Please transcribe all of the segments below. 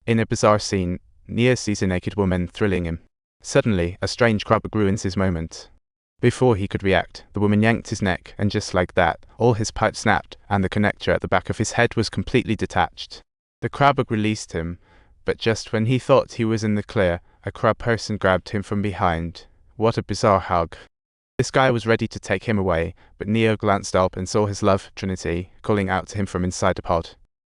In a bizarre scene, Neo sees a naked woman thrilling him. Suddenly, a strange crab ruins his moment. Before he could react, the woman yanked his neck, and just like that, all his pipes snapped, and the connector at the back of his head was completely detached. The crab released him, but just when he thought he was in the clear, a crab person grabbed him from behind. What a bizarre hug. This guy was ready to take him away, but Neo glanced up and saw his love, Trinity, calling out to him from inside the pod.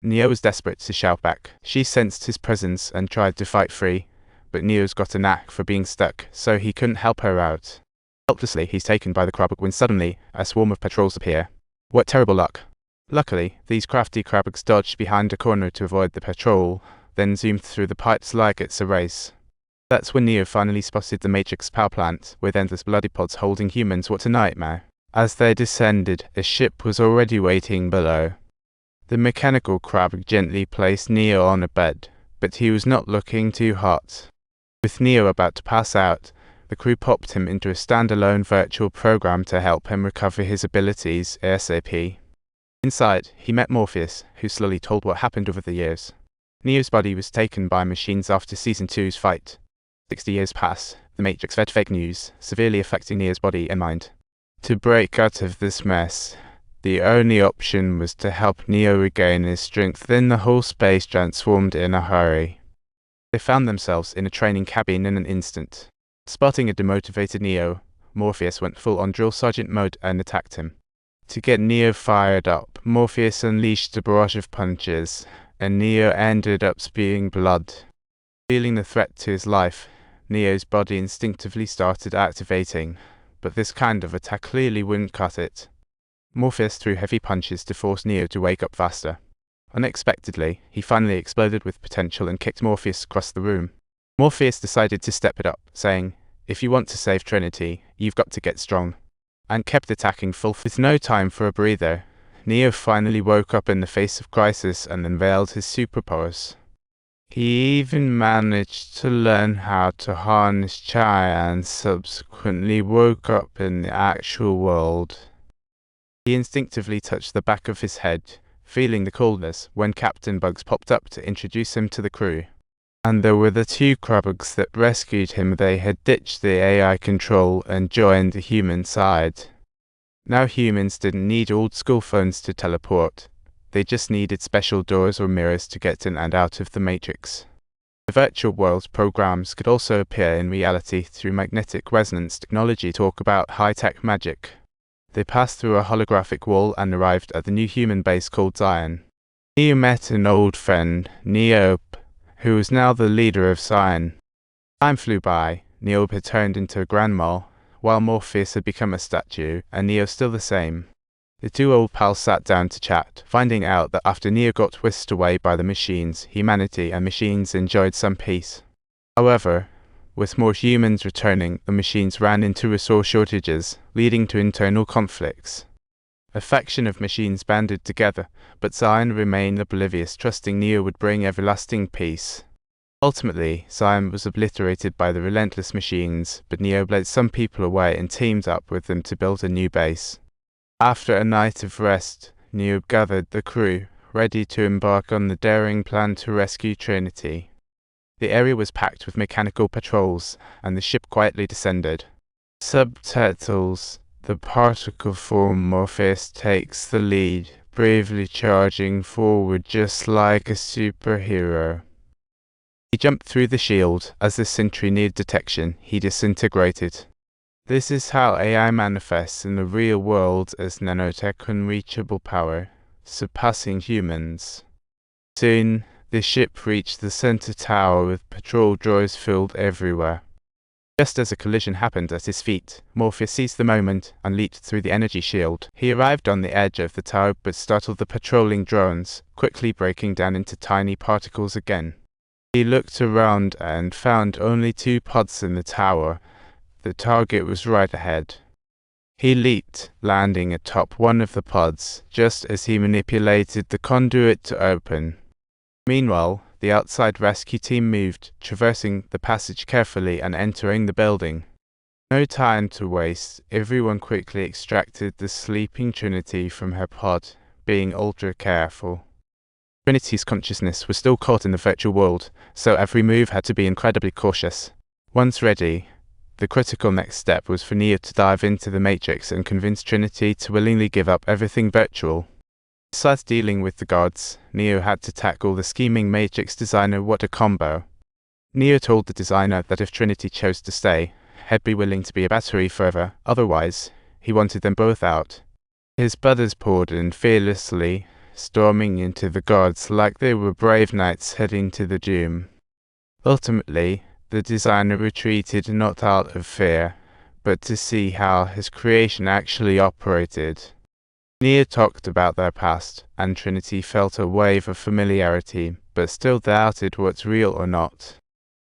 Neo was desperate to shout back. She sensed his presence and tried to fight free, but Neo's got a knack for being stuck, so he couldn't help her out. Helplessly, he's taken by the crab when suddenly, a swarm of patrols appear. What terrible luck. Luckily, these crafty crabbugs dodged behind a corner to avoid the patrol, then zoomed through the pipes like it's a race. That's when Neo finally spotted the Matrix power plant, with endless bloody pods holding humans. What a nightmare. As they descended, a ship was already waiting below. The mechanical crab gently placed Neo on a bed, but he was not looking too hot. With Neo about to pass out, the crew popped him into a standalone virtual program to help him recover his abilities ASAP. Inside, he met Morpheus, who slowly told what happened over the years. Neo's body was taken by machines after Season 2's fight. 60 years pass, the Matrix fed fake news, severely affecting Neo's body and mind. To break out of this mess, the only option was to help Neo regain his strength. Then the whole space transformed in a hurry. They found themselves in a training cabin in an instant. Spotting a demotivated Neo, Morpheus went full-on drill sergeant mode and attacked him. To get Neo fired up, Morpheus unleashed a barrage of punches, and Neo ended up spewing blood. Feeling the threat to his life, Neo's body instinctively started activating, but this kind of attack clearly wouldn't cut it. Morpheus threw heavy punches to force Neo to wake up faster. Unexpectedly, he finally exploded with potential and kicked Morpheus across the room. Morpheus decided to step it up, saying, "If you want to save Trinity, you've got to get strong," and kept attacking full with no time for a breather. Neo finally woke up in the face of crisis and unveiled his superpowers. He even managed to learn how to harness Chi and subsequently woke up in the actual world. He instinctively touched the back of his head, feeling the coolness, when Captain Bugs popped up to introduce him to the crew. And there were the two crabbugs that rescued him. They had ditched the AI control and joined the human side. Now humans didn't need old school phones to teleport. They just needed special doors or mirrors to get in and out of the Matrix. The virtual world's programs could also appear in reality through magnetic resonance technology. Talk about high-tech magic. They passed through a holographic wall and arrived at the new human base called Zion. Neo met an old friend, Neope, who was now the leader of Zion. Time flew by. Neope had turned into a grandma, while Morpheus had become a statue, and Neo still the same. The two old pals sat down to chat, finding out that after Neo got whisked away by the machines, humanity and machines enjoyed some peace. However, with more humans returning, the machines ran into resource shortages, leading to internal conflicts. A faction of machines banded together, but Zion remained oblivious, trusting Neo would bring everlasting peace. Ultimately, Zion was obliterated by the relentless machines, but Neo led some people away and teamed up with them to build a new base. After a night of rest, Neo gathered the crew, ready to embark on the daring plan to rescue Trinity. The area was packed with mechanical patrols, and the ship quietly descended. Subtitles: The particle form Morpheus takes the lead, bravely charging forward just like a superhero. He jumped through the shield. As the sentry neared detection, he disintegrated. This is how AI manifests in the real world as nanotech unreachable power, surpassing humans. Soon, the ship reached the center tower with patrol droids filled everywhere. Just as a collision happened at his feet, Morpheus seized the moment and leaped through the energy shield. He arrived on the edge of the tower but startled the patrolling drones, quickly breaking down into tiny particles again. He looked around and found only 2 pods in the tower. The target was right ahead. He leaped, landing atop one of the pods, just as he manipulated the conduit to open. Meanwhile, the outside rescue team moved, traversing the passage carefully and entering the building. No time to waste, everyone quickly extracted the sleeping Trinity from her pod, being ultra careful. Trinity's consciousness was still caught in the virtual world, so every move had to be incredibly cautious. Once ready, the critical next step was for Neo to dive into the Matrix and convince Trinity to willingly give up everything virtual. Besides dealing with the gods, Neo had to tackle the scheming Matrix designer. What a combo. Neo told the designer that if Trinity chose to stay, he'd be willing to be a battery forever, otherwise, he wanted them both out. His brothers poured in fearlessly, storming into the gods like they were brave knights heading to the doom. Ultimately, the designer retreated not out of fear, but to see how his creation actually operated. Neo talked about their past, and Trinity felt a wave of familiarity, but still doubted what's real or not.